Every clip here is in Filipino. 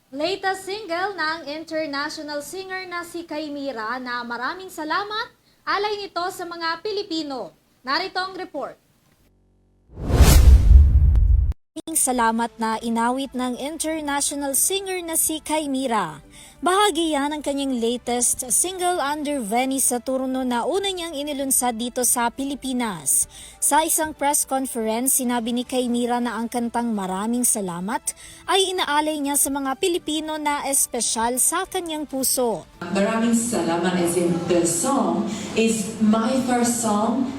Latest single ng international singer na si Kaimira na maraming salamat alay nito sa mga Pilipino. Narito ang report. Salamat na inawit ng international singer na si Kaimira. Bahagi yan ng kanyang latest single Under Venice sa turno na una niyang inilunsad dito sa Pilipinas. Sa isang press conference, sinabi ni Kaimira na ang kantang Maraming Salamat ay inaalay niya sa mga Pilipino na espesyal sa kanyang puso. Maraming Salamat as in the song is my first song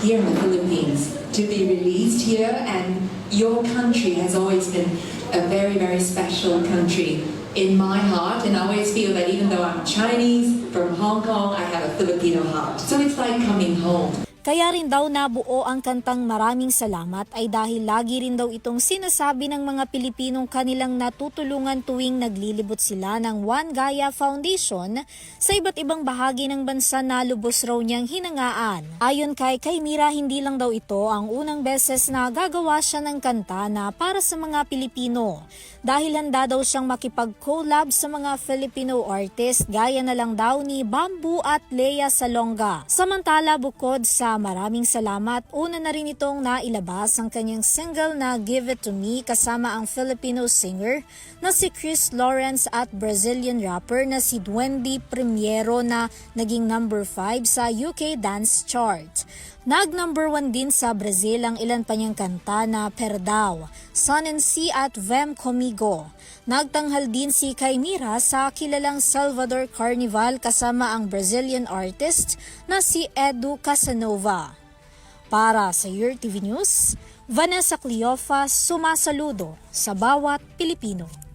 here in the Philippines to be released here, and your country has always been a very, very special country in my heart, and I always feel that even though I'm Chinese from Hong Kong, I have a Filipino heart. So it's like coming home. Kaya rin daw nabuo ang kantang Maraming Salamat ay dahil lagi rin daw itong sinasabi ng mga Pilipinong kanilang natutulungan tuwing naglilibot sila ng One Gaya Foundation sa iba't ibang bahagi ng bansa na lubos raw niyang hinangaan. Ayon kay Kaimira, hindi lang daw ito ang unang beses na gagawa siya ng kanta na para sa mga Pilipino. Dahil handa daw siyang makipag-collab sa mga Filipino artist gaya na lang daw ni Bamboo at Lea Salonga. Samantala, bukod sa Maraming Salamat, una na rin itong nailabas ang kanyang single na Give It To Me kasama ang Filipino singer na si Chris Lawrence at Brazilian rapper na si Duende Primiero na naging number 5 sa UK Dance Chart. Nag-number 1 din sa Brazil ang ilan pa niyang kanta na Perdao, Sun and Sea at Vem Comigo. Nagtanghal din si Kaimira sa kilalang Salvador Carnival kasama ang Brazilian artist na si Edu Casanova. Para sa UrTV News, Vanessa Cleofa sumasaludo sa bawat Pilipino.